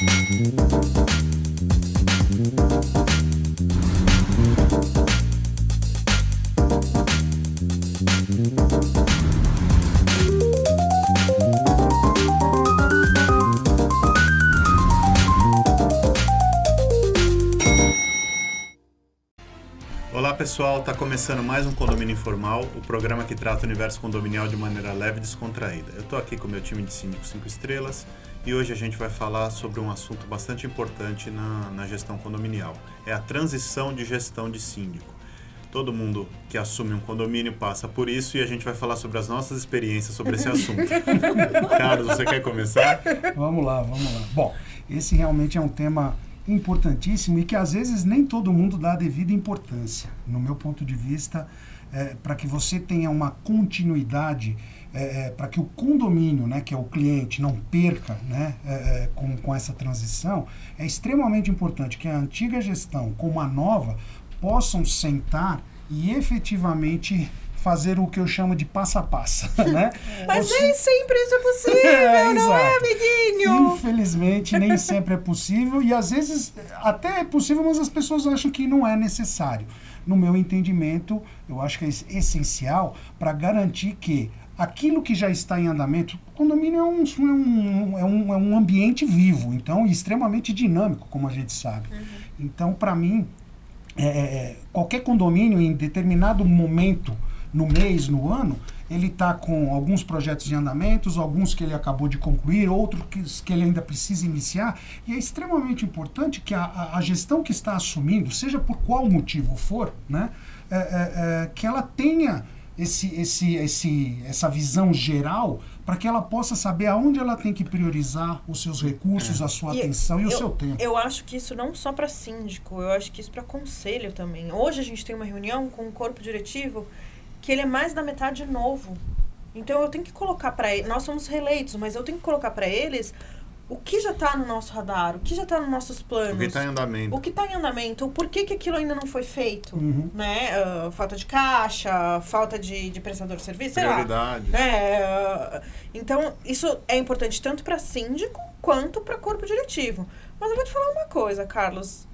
Olá pessoal, está começando mais um Condomínio Informal, o programa que trata o universo condominial de maneira leve e descontraída. Eu estou aqui com o meu time de síndicos 5 estrelas e hoje a gente vai falar sobre um assunto bastante importante na gestão condominial. É a transição de gestão de síndico. Todo mundo que assume um condomínio passa por isso e a gente vai falar sobre as nossas experiências sobre esse assunto. Carlos, você quer começar? Vamos lá. Bom, esse realmente é um tema importantíssimo e que às vezes nem todo mundo dá a devida importância. No meu ponto de vista, para que você tenha uma continuidade, para que o condomínio, né, que é o cliente, não perca, né, com essa transição, é extremamente importante que a antiga gestão como a nova possam sentar e efetivamente fazer o que eu chamo de passo a passo, né? Mas nem sempre isso é possível, não é, amiguinho? Infelizmente, nem sempre é possível e às vezes até é possível, mas as pessoas acham que não é necessário. No meu entendimento, eu acho que é essencial para garantir que aquilo que já está em andamento, o condomínio é um ambiente vivo, então extremamente dinâmico, como a gente sabe. Uhum. Então, para mim, qualquer condomínio em determinado momento no mês, no ano, ele está com alguns projetos de andamentos, alguns que ele acabou de concluir, outros que ele ainda precisa iniciar, e é extremamente importante que a gestão que está assumindo, seja por qual motivo for, né, que ela tenha essa visão geral para que ela possa saber aonde ela tem que priorizar os seus recursos, a sua atenção e o seu tempo. Eu acho que isso não só para síndico, eu acho que isso para conselho também. Hoje a gente tem uma reunião com o corpo diretivo que ele é mais da metade novo. Então eu tenho que colocar para eles, nós somos reeleitos, mas eu tenho que colocar para eles o que já está no nosso radar, o que já está nos nossos planos. O que está em andamento. O que está em andamento, o porquê que aquilo ainda não foi feito. Uhum. Né? Falta de caixa, falta de prestador de serviço, prioridade. Sei lá. Então, isso é importante tanto para síndico quanto para corpo diretivo. Mas eu vou te falar uma coisa, Carlos.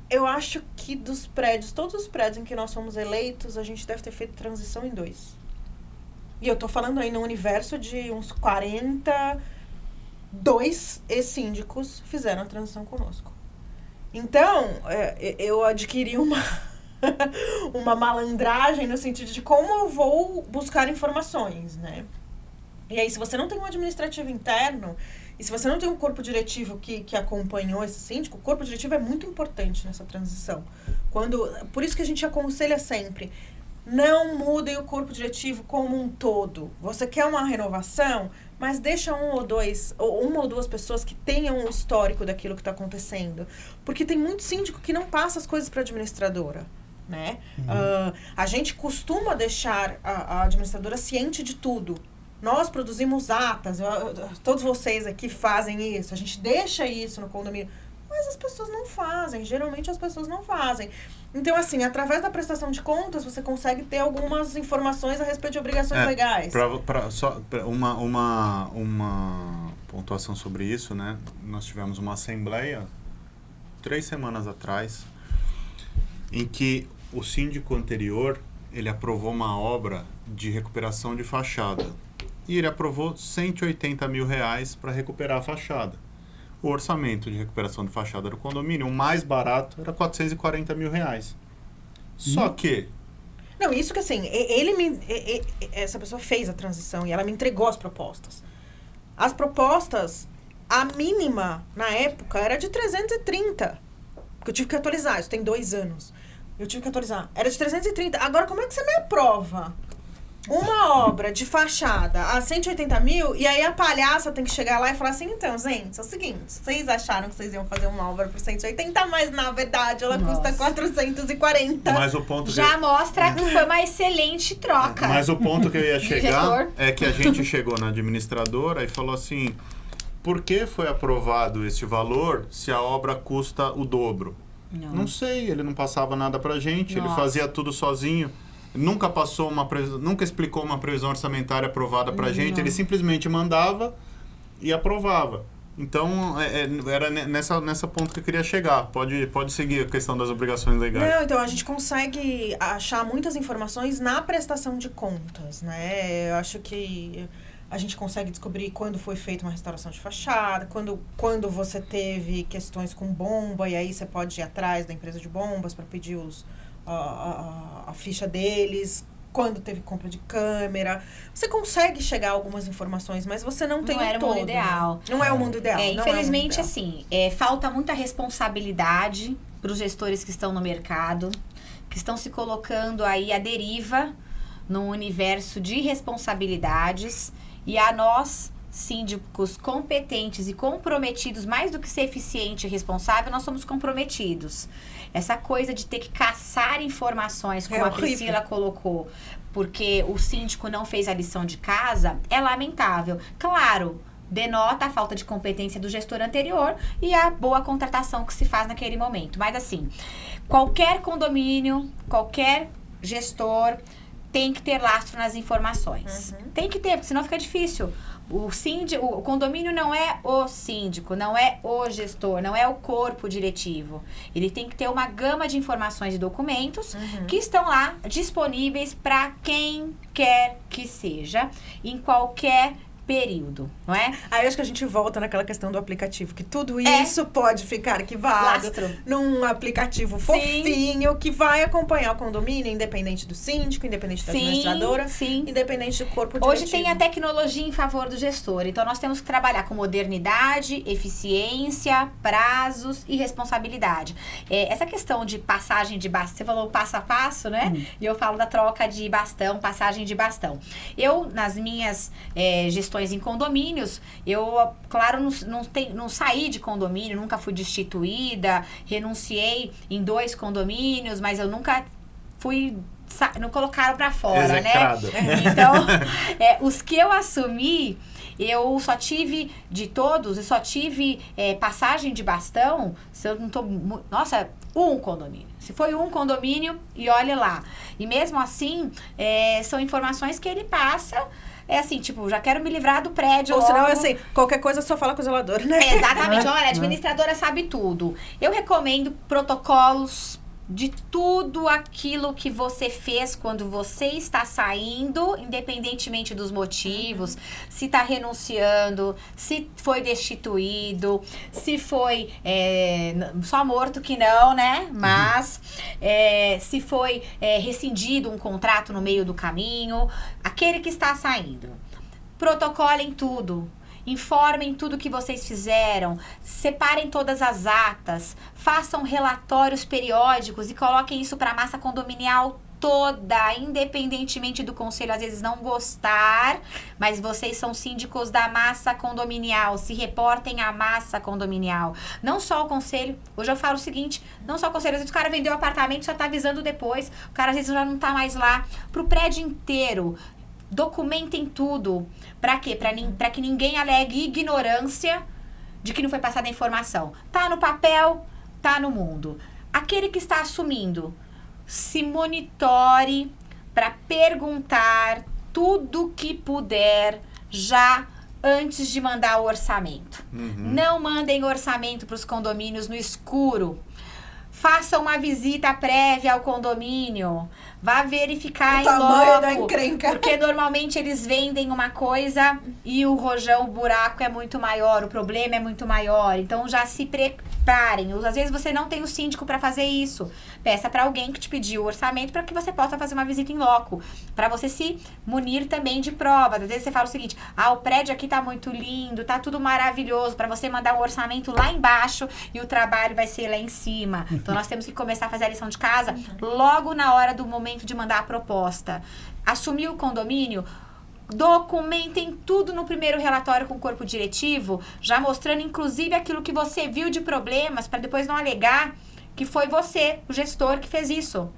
Eu acho que dos prédios, todos os prédios em que nós fomos eleitos, a gente deve ter feito transição em 2. E eu tô falando aí no universo de uns 42 ex-síndicos fizeram a transição conosco. Então, eu adquiri uma malandragem no sentido de como eu vou buscar informações, né? E aí, se você não tem um administrativo interno, e se você não tem um corpo diretivo que acompanhou esse síndico, o corpo diretivo é muito importante nessa transição. Por isso que a gente aconselha sempre, não mudem o corpo diretivo como um todo. Você quer uma renovação, mas deixa uma ou duas pessoas que tenham um histórico daquilo que está acontecendo. Porque tem muito síndico que não passa as coisas para a administradora. Né? Uhum. A gente costuma deixar a administradora ciente de tudo. Nós produzimos atas, todos vocês aqui fazem isso, a gente deixa isso no condomínio, mas as pessoas não fazem, geralmente as pessoas não fazem. Então, assim, através da prestação de contas, você consegue ter algumas informações a respeito de obrigações legais. Só uma pontuação sobre isso, né? Nós tivemos uma assembleia 3 semanas atrás, em que o síndico anterior, ele aprovou uma obra de recuperação de fachada. E ele aprovou R$180 mil para recuperar a fachada. O orçamento de recuperação de fachada do condomínio, o mais barato, era R$440 mil. Só que... Não, isso que assim, essa pessoa fez a transição e ela me entregou as propostas. As propostas, a mínima, na época, era de 330. Porque eu tive que atualizar, isso tem 2 anos. Eu tive que atualizar. Era de 330. Agora, como é que você me aprova uma obra de fachada a 180 mil, e aí a palhaça tem que chegar lá e falar assim, então, gente, é o seguinte, vocês acharam que vocês iam fazer uma obra por 180, mas na verdade ela custa 440. Mas o ponto já mostra que foi uma excelente troca. Mas o ponto que eu ia chegar é que a gente chegou na administradora e falou assim, por que foi aprovado esse valor se a obra custa o dobro? Não sei, ele não passava nada pra gente, ele fazia tudo sozinho. Nunca explicou uma previsão orçamentária aprovada pra gente, ele simplesmente mandava e aprovava. Então, era nessa ponto que eu queria chegar. Pode seguir a questão das obrigações legais. Não, então a gente consegue achar muitas informações na prestação de contas, né? Eu acho que a gente consegue descobrir quando foi feita uma restauração de fachada, quando você teve questões com bomba, e aí você pode ir atrás da empresa de bombas para pedir a ficha deles, quando teve compra de câmera. Você consegue chegar a algumas informações, mas você não tem Não era o mundo ideal. Né? Não é o mundo ideal. Infelizmente, não é o mundo ideal. assim, falta muita responsabilidade para os gestores que estão no mercado, que estão se colocando aí à deriva num universo de responsabilidades, e a nós, síndicos competentes e comprometidos, mais do que ser eficiente e responsável, nós somos comprometidos. Essa coisa de ter que caçar informações, como a Priscila colocou, porque o síndico não fez a lição de casa, é lamentável. Claro, denota a falta de competência do gestor anterior e a boa contratação que se faz naquele momento. Mas assim, qualquer condomínio, qualquer gestor tem que ter lastro nas informações. Tem que ter, porque senão fica difícil. O condomínio não é o síndico, não é o gestor, não é o corpo diretivo. Ele tem que ter uma gama de informações e documentos que estão lá disponíveis para quem quer que seja, em qualquer período, não é? Aí acho que a gente volta naquela questão do aplicativo, que tudo isso pode ficar arquivado num aplicativo fofinho que vai acompanhar o condomínio, independente do síndico, independente da administradora, independente do corpo diretivo. Hoje tem a tecnologia em favor do gestor, então nós temos que trabalhar com modernidade, eficiência, prazos e responsabilidade. Essa questão de passagem de bastão, você falou passo a passo, né? E eu falo da troca de bastão, passagem de bastão. Eu, nas minhas gestões em condomínios, eu, claro, não saí de condomínio, nunca fui destituída, renunciei em 2 condomínios, mas eu nunca fui... Não colocaram pra fora, execrado, né? Então, os que eu assumi, eu só tive, de todos, eu só tive passagem de bastão, se eu não tô... Nossa, um condomínio. Se foi um condomínio, e olha lá. E mesmo assim, são informações que ele passa... assim, tipo, já quero me livrar do prédio. Ou senão, assim, qualquer coisa só fala com o zelador, né? Exatamente. Olha, a administradora sabe tudo. Eu recomendo protocolos de tudo aquilo que você fez quando você está saindo, independentemente dos motivos, se está renunciando, se foi destituído, se foi só morto que não, né? Mas se foi rescindido um contrato no meio do caminho, aquele que está saindo. Protocolem tudo. Informem tudo que vocês fizeram, separem todas as atas, façam relatórios periódicos e coloquem isso para a massa condominial toda, independentemente do conselho às vezes não gostar, mas vocês são síndicos da massa condominial, se reportem à massa condominial. Não só o conselho, hoje eu falo o seguinte, não só o conselho, às vezes o cara vendeu o apartamento e só tá avisando depois, o cara às vezes já não tá mais lá, pro prédio inteiro. Documentem tudo. Pra quê? Pra que ninguém alegue ignorância de que não foi passada a informação. Tá no papel, tá no mundo. Aquele que está assumindo, se monitore para perguntar tudo que puder já antes de mandar o orçamento. Não mandem orçamento para os condomínios no escuro. Faça uma visita prévia ao condomínio. Vá verificar em loco, porque normalmente eles vendem uma coisa e o rojão, o buraco é muito maior, o problema é muito maior. Então já se preparem. Às vezes você não tem o síndico para fazer isso. Peça para alguém que te pediu o orçamento para que você possa fazer uma visita em loco, para você se munir também de provas. Às vezes você fala o seguinte: o prédio aqui tá muito lindo, tá tudo maravilhoso, para você mandar um orçamento lá embaixo e o trabalho vai ser lá em cima. Então nós temos que começar a fazer a lição de casa logo na hora do momento de mandar a proposta. Assumir o condomínio, documentem tudo no primeiro relatório com o corpo diretivo, já mostrando inclusive aquilo que você viu de problemas, para depois não alegar que foi você, o gestor, que fez isso.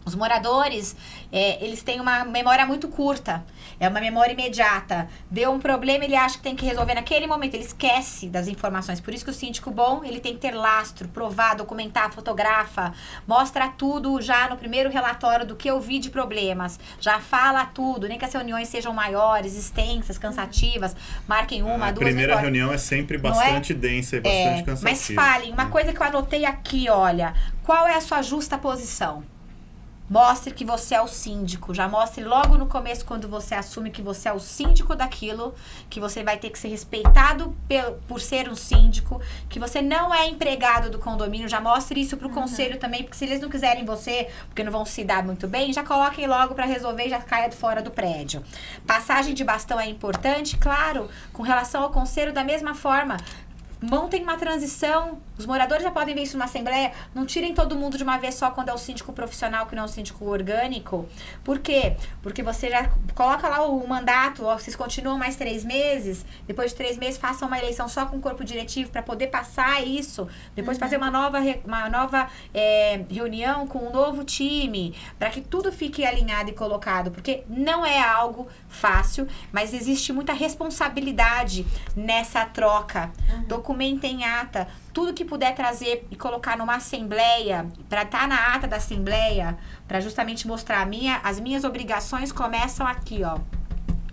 Os moradores, eles têm uma memória muito curta. É uma memória imediata. Deu um problema, ele acha que tem que resolver naquele momento. Ele esquece das informações. Por isso que o síndico bom, ele tem que ter lastro, provar, documentar, fotografa. Mostra tudo já no primeiro relatório do que eu vi de problemas. Já fala tudo. Nem que as reuniões sejam maiores, extensas, cansativas. Marquem uma, a duas... primeira reunião é sempre bastante densa e bastante cansativa. Mas falem, uma coisa que eu anotei aqui, olha. Qual é a sua justa posição? Mostre que você é o síndico. Já mostre logo no começo, quando você assume que você é o síndico daquilo, que você vai ter que ser respeitado por ser um síndico, que você não é empregado do condomínio. Já mostre isso pro conselho também, porque se eles não quiserem você, porque não vão se dar muito bem, já coloquem logo para resolver e já caia fora do prédio. Passagem de bastão é importante, claro, com relação ao conselho da mesma forma. Montem uma transição, os moradores já podem ver isso numa assembleia, não tirem todo mundo de uma vez só quando é o síndico profissional que não é o síndico orgânico. Por quê? Porque você já coloca lá o mandato, ó, vocês continuam mais 3 meses, depois de 3 meses façam uma eleição só com o corpo diretivo para poder passar isso, depois fazer uma nova reunião com um novo time, para que tudo fique alinhado e colocado, porque não é algo fácil, mas existe muita responsabilidade nessa troca. Documentem em ata, tudo que puder trazer e colocar numa assembleia, para estar na ata da assembleia, para justamente mostrar as minhas obrigações começam aqui, ó.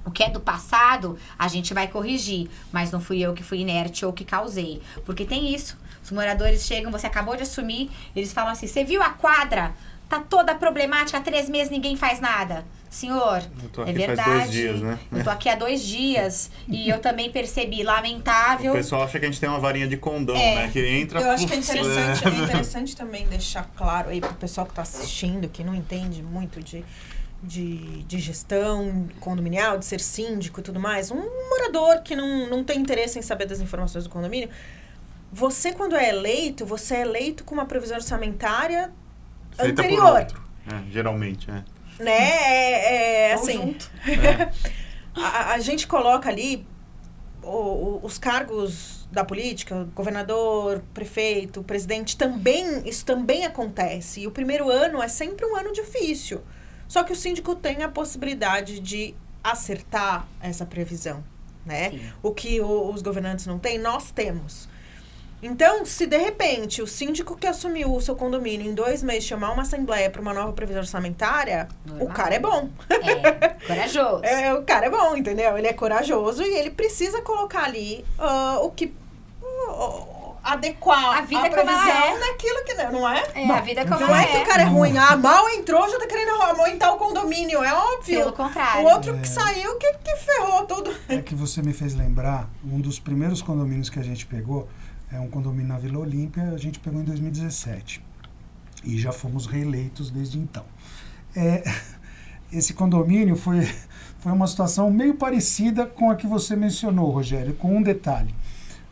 O que é do passado, a gente vai corrigir, mas não fui eu que fui inerte ou que causei. Porque tem isso, os moradores chegam, você acabou de assumir, eles falam assim, você viu a quadra? Tá toda problemática, há 3 meses ninguém faz nada. Senhor, eu tô aqui é verdade. Faz 2 dias, né? Eu tô aqui há 2 dias e eu também percebi, lamentável. O pessoal acha que a gente tem uma varinha de condão, né? Que entra... Eu acho que é interessante também deixar claro aí pro pessoal que tá assistindo, que não entende muito de gestão condominial, de ser síndico e tudo mais. Um morador que não tem interesse em saber das informações do condomínio. Você, quando é eleito, você é eleito com uma previsão orçamentária feita anterior. Por outro. Geralmente, Né? Assim. A gente coloca ali os cargos da política, governador, prefeito, presidente, isso também acontece. E o primeiro ano é sempre um ano difícil. Só que o síndico tem a possibilidade de acertar essa previsão, né? Sim. O que os governantes não têm, nós temos. Então, se de repente o síndico que assumiu o seu condomínio em 2 meses chamar uma assembleia para uma nova previsão orçamentária, normal. O cara é bom. Corajoso. O cara é bom, entendeu? Ele é corajoso e ele precisa colocar ali adequar a vida previsão naquilo que não é. A vida como não é que o cara é ruim. Mal entrou, já tá querendo aumentar o condomínio. É óbvio. Pelo contrário. O outro que saiu, que ferrou tudo. É que você me fez lembrar, um dos primeiros condomínios que a gente pegou, é um condomínio na Vila Olímpia, a gente pegou em 2017. E já fomos reeleitos desde então. Esse condomínio foi uma situação meio parecida com a que você mencionou, Rogério, com um detalhe.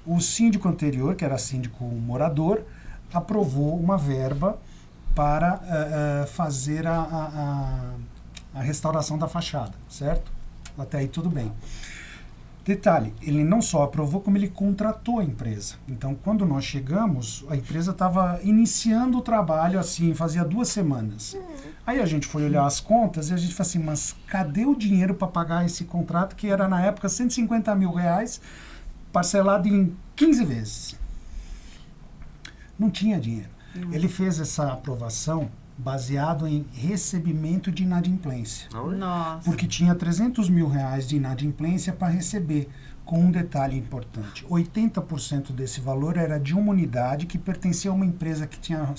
O síndico anterior, que era síndico morador, aprovou uma verba para fazer a restauração da fachada, certo? Até aí tudo bem. Detalhe, ele não só aprovou, como ele contratou a empresa. Então, quando nós chegamos, a empresa estava iniciando o trabalho, assim, fazia 2 semanas. Aí a gente foi olhar as contas e a gente falou assim, mas cadê o dinheiro para pagar esse contrato, que era, na época, R$150 mil, parcelado em 15 vezes? Não tinha dinheiro. Ele fez essa aprovação baseado em recebimento de inadimplência. Nossa. Porque tinha R$300 mil de inadimplência para receber, com um detalhe importante. 80% desse valor era de uma unidade que pertencia a uma empresa que tinha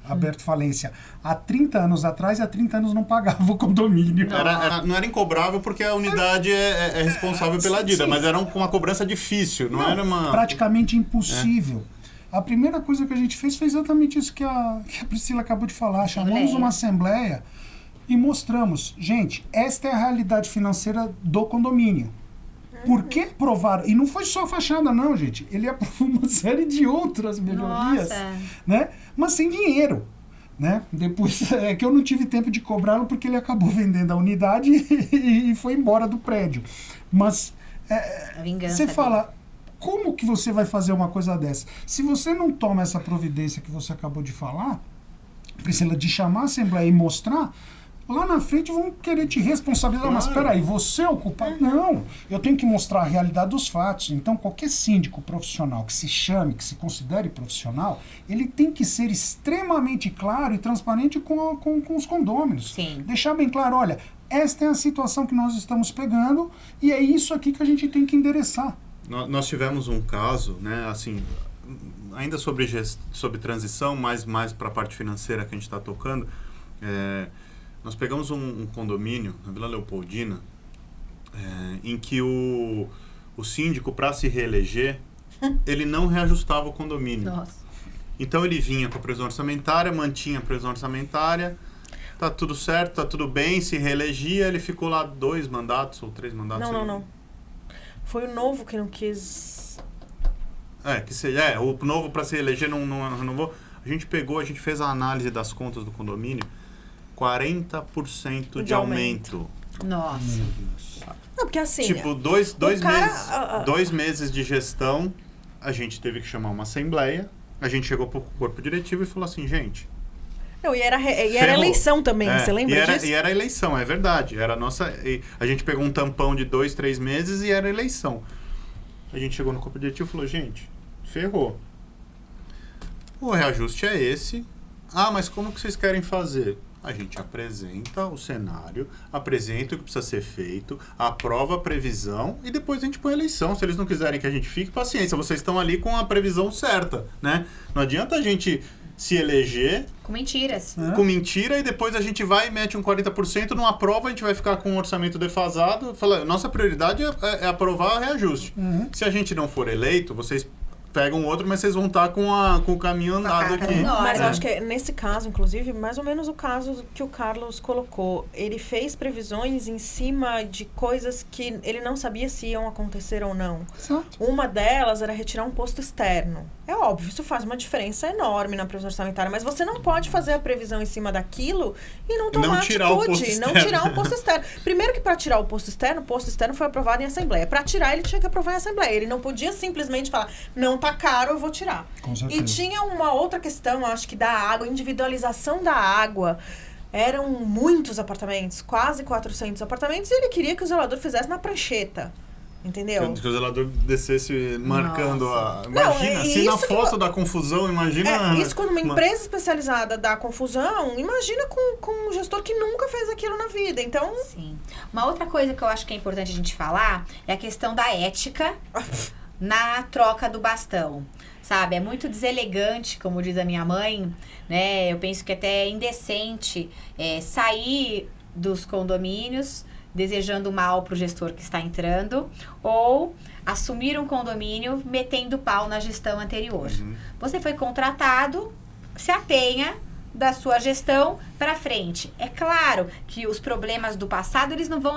aberto falência há 30 anos atrás e há 30 anos não pagava o condomínio. Não era incobrável porque a unidade é responsável pela dívida, mas era uma cobrança difícil, não era uma... Praticamente impossível. A primeira coisa que a gente fez foi exatamente isso que a Priscila acabou de falar. Chamamos uma assembleia e mostramos, gente, esta é a realidade financeira do condomínio. Por que aprovaram? E não foi só a fachada, não, gente. Ele aprovou uma série de outras melhorias, né? Mas sem dinheiro, né? Depois, é que eu não tive tempo de cobrá-lo porque ele acabou vendendo a unidade e foi embora do prédio. Mas você fala... Como que você vai fazer uma coisa dessa? Se você não toma essa providência que você acabou de falar, Priscila, de chamar a Assembleia e mostrar, lá na frente vão querer te responsabilizar. Claro. Mas peraí, você é o culpado? Não, eu tenho que mostrar a realidade dos fatos. Então, qualquer síndico profissional que se chame, que se considere profissional, ele tem que ser extremamente claro e transparente com os condôminos. Sim. Deixar bem claro, olha, esta é a situação que nós estamos pegando e é isso aqui que a gente tem que endereçar. Nós tivemos um caso, né, assim, ainda sobre transição, mas mais para a parte financeira que a gente está tocando. Nós pegamos um condomínio na Vila Leopoldina, em que o síndico, para se reeleger, ele não reajustava o condomínio. Nossa. Então ele vinha com a previsão orçamentária, mantinha a previsão orçamentária, tá tudo certo, tá tudo bem, se reelegia, ele ficou lá 2 mandatos ou 3 mandatos. Não. Foi o Novo que não quis... O Novo para se reeleger não renovou. A gente fez a análise das contas do condomínio, 40% de aumento. Nossa. Não, porque assim... Tipo, dois meses de gestão, a gente teve que chamar uma assembleia, a gente chegou pro corpo diretivo e falou assim, gente... Não, e era eleição também, você lembra disso? E era eleição, é verdade. Era a gente pegou um tampão de 2, 3 meses e era eleição. A gente chegou no corpo diretivo e falou, gente, ferrou. O reajuste é esse. Ah, mas como que vocês querem fazer? A gente apresenta o cenário, apresenta o que precisa ser feito, aprova a previsão e depois a gente põe a eleição. Se eles não quiserem que a gente fique, paciência, vocês estão ali com a previsão certa, né? Não adianta a gente se eleger... Com mentiras. Com mentira e depois a gente vai e mete um 40%, não aprova, a gente vai ficar com um orçamento defasado. Fala, nossa prioridade é aprovar o reajuste. Se a gente não for eleito, vocês pegam outro, mas vocês vão estar com o caminho andado aqui. Mas eu acho que nesse caso, inclusive, mais ou menos o caso que o Carlos colocou. Ele fez previsões em cima de coisas que ele não sabia se iam acontecer ou não. Exato. Uma delas era retirar um posto externo. É óbvio, isso faz uma diferença enorme na previsão orçamentária, mas você não pode fazer a previsão em cima daquilo e não tomar atitude, não tirar o posto externo. Primeiro que para tirar o posto externo foi aprovado em assembleia. Para tirar, ele tinha que aprovar em assembleia. Ele não podia simplesmente falar, não tá caro, eu vou tirar. Com certeza. E tinha uma outra questão, acho que da água, individualização da água. Eram muitos apartamentos, quase 400 apartamentos, e ele queria que o zelador fizesse na prancheta. Entendeu? Que o zelador descesse marcando Nossa. Imagina, Não, se na foto da confusão, imagina... Isso quando uma empresa especializada dá confusão, imagina com um gestor que nunca fez aquilo na vida. Então... Sim. Uma outra coisa que eu acho que é importante a gente falar é a questão da ética na troca do bastão. Sabe? É muito deselegante, como diz a minha mãe, né? Eu penso que até é indecente sair dos condomínios desejando mal pro gestor que está entrando, ou assumir um condomínio metendo pau na gestão anterior. Você foi contratado, se atenha da sua gestão para frente. É claro que os problemas do passado, eles não vão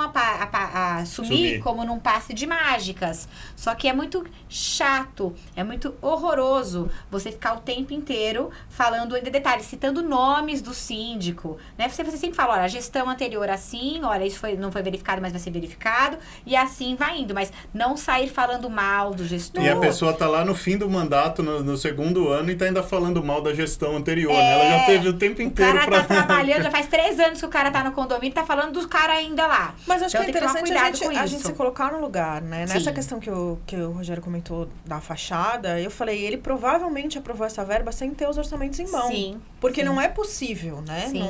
assumir como num passe de mágicas. Só que é muito chato, é muito horroroso você ficar o tempo inteiro falando ainda detalhes, citando nomes do síndico, né? Você sempre fala, olha, a gestão anterior assim, olha, isso não foi verificado, mas vai ser verificado, e assim vai indo, mas não sair falando mal do gestor. E a pessoa tá lá no fim do mandato, no segundo ano, e tá ainda falando mal da gestão anterior, né? Ela já teve o tempo inteiro pra... O cara tá trabalhando, já faz 3 anos que o cara tá no condomínio e tá falando dos caras ainda lá. Mas acho então, que é interessante a gente se isso. colocar no lugar, né? Sim. Nessa questão que o Rogério comentou da fachada, eu falei, ele provavelmente aprovou essa verba sem ter os orçamentos em mão. Sim. Porque sim. não é possível, né? Sim.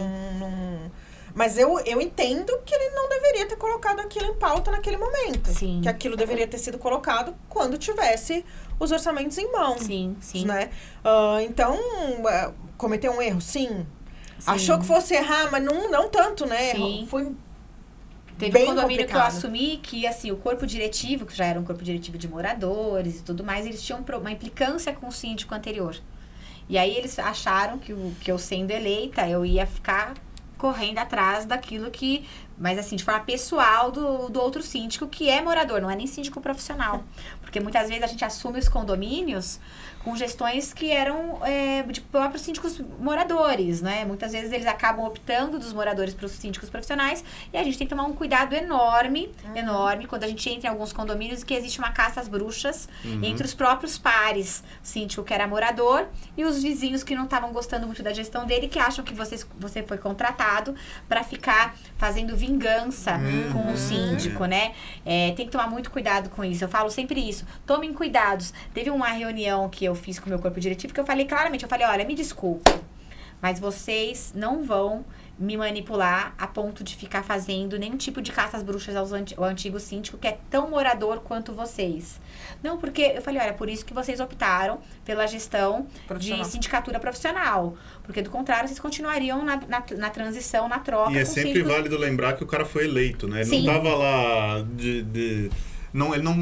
Mas eu entendo que ele não deveria ter colocado aquilo em pauta naquele momento. Sim. Que aquilo deveria ter sido colocado quando tivesse os orçamentos em mão. Sim, sim. Né? Então, cometeu um erro, sim. Sim. Achou que fosse errar, mas não tanto, né? Sim. Foi Teve bem um condomínio complicado. que eu assumi que, assim, o corpo diretivo, que já era um corpo diretivo de moradores e tudo mais, eles tinham uma implicância com o síndico anterior. E aí eles acharam que eu sendo eleita, eu ia ficar correndo atrás daquilo que Mas assim, de forma pessoal do outro síndico, que é morador, não é nem síndico profissional. Porque muitas vezes a gente assume os condomínios com gestões que eram de próprios síndicos moradores, né? Muitas vezes eles acabam optando dos moradores para os síndicos profissionais e a gente tem que tomar um cuidado enorme quando a gente entra em alguns condomínios e que existe uma caça às bruxas entre os próprios pares, síndico que era morador e os vizinhos que não estavam gostando muito da gestão dele, que acham que você foi contratado para ficar fazendo vingança com o síndico, né? Tem que tomar muito cuidado com isso. Eu falo sempre isso. Tomem cuidados. Teve uma reunião que eu fiz com o meu corpo diretivo que eu falei claramente, olha, me desculpe, mas vocês não vão me manipular a ponto de ficar fazendo nenhum tipo de caça às bruxas ao antigo síndico que é tão morador quanto vocês. Não, porque eu falei, olha, por isso que vocês optaram pela gestão de sindicatura profissional. Porque, do contrário, vocês continuariam na transição, na troca. E é sempre síndicos... válido lembrar que o cara foi eleito, né? Ele Sim. não tava lá Não, ele não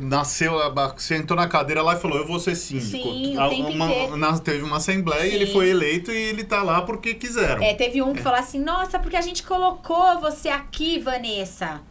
nasceu, sentou na cadeira lá e falou, eu vou ser síndico. Sim, o tempo inteiro. Teve uma assembleia e ele foi eleito e ele tá lá porque quiseram. Teve um que falou assim, nossa, porque a gente colocou você aqui, Vanessa.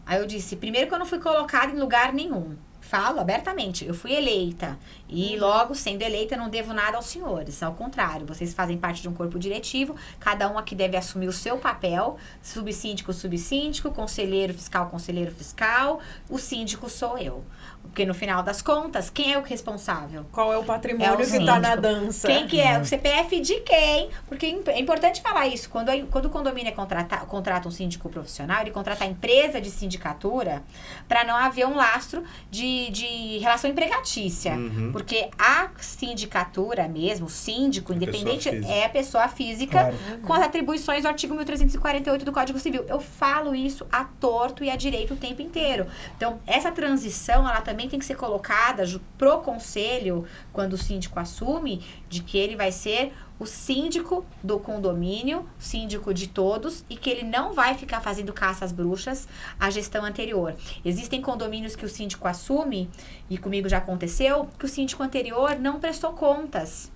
Aí eu disse, primeiro que eu não fui colocada em lugar nenhum. Falo abertamente, eu fui eleita. E logo, sendo eleita, não devo nada aos senhores. Ao contrário, vocês fazem parte de um corpo diretivo, cada um aqui deve assumir o seu papel. Subsíndico, subsíndico, conselheiro fiscal, o síndico sou eu. Porque no final das contas, quem é o responsável? Qual é o patrimônio que tá na dança? Quem que é? O CPF de quem? Porque é importante falar isso. Quando o condomínio contrata um síndico profissional, ele contrata a empresa de sindicatura para não haver um lastro de relação empregatícia. Porque a sindicatura mesmo, o síndico independente, é a pessoa física com as atribuições do artigo 1348 do Código Civil. Eu falo isso à torto e à direito o tempo inteiro. Então, essa transição, ela também tem que ser colocada pro conselho, quando o síndico assume, de que ele vai ser o síndico do condomínio, síndico de todos, e que ele não vai ficar fazendo caça às bruxas à gestão anterior. Existem condomínios que o síndico assume, e comigo já aconteceu, que o síndico anterior não prestou contas,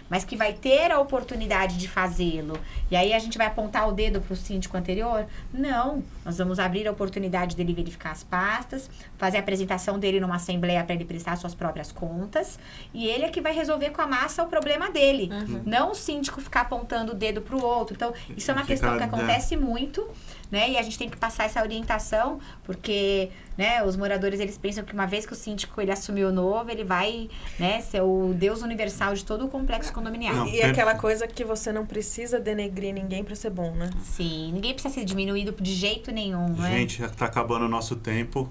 mas que vai ter a oportunidade de fazê-lo. E aí a gente vai apontar o dedo para o síndico anterior? Não. Nós vamos abrir a oportunidade dele verificar as pastas, fazer a apresentação dele numa assembleia para ele prestar suas próprias contas, e ele é que vai resolver com a massa o problema dele. Não o síndico ficar apontando o dedo para o outro. Então, isso é uma questão que acontece muito, né? E a gente tem que passar essa orientação, porque, né, os moradores, eles pensam que uma vez que o síndico ele assumiu o novo, ele vai, né, ser o Deus universal de todo o complexo condominial. Não, e aquela coisa que você não precisa denegrir ninguém para ser bom, né? Sim, ninguém precisa ser diminuído de jeito nenhum, né? Gente, já tá acabando o nosso tempo.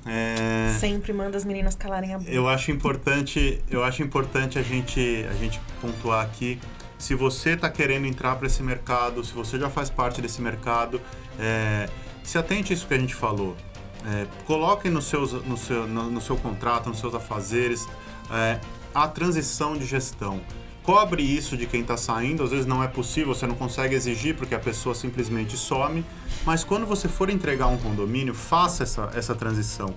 Sempre manda as meninas calarem a boca. Eu acho importante a gente pontuar aqui. Se você tá querendo entrar para esse mercado, se você já faz parte desse mercado, se atente a isso que a gente falou. Coloquem no seu contrato, nos seus afazeres, a transição de gestão. Cobre isso de quem está saindo, às vezes não é possível, você não consegue exigir porque a pessoa simplesmente some, mas quando você for entregar um condomínio, faça essa transição.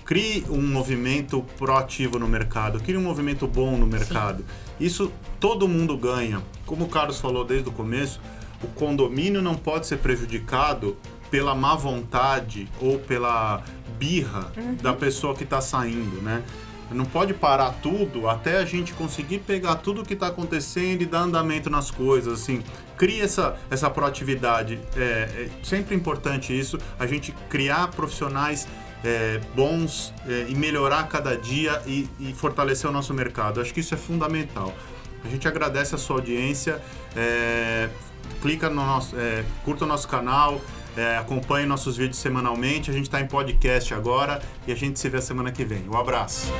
Crie um movimento proativo no mercado, crie um movimento bom no mercado. Sim. Isso todo mundo ganha. Como o Carlos falou desde o começo, o condomínio não pode ser prejudicado pela má vontade ou pela birra da pessoa que está saindo, né? Não pode parar tudo até a gente conseguir pegar tudo o que está acontecendo e dar andamento nas coisas, assim. Cria essa proatividade. É sempre importante isso, a gente criar profissionais bons e melhorar cada dia e fortalecer o nosso mercado. Acho que isso é fundamental. A gente agradece a sua audiência, clica no nosso, curta o nosso canal, acompanhe nossos vídeos semanalmente. A gente está em podcast agora e a gente se vê a semana que vem. Um abraço!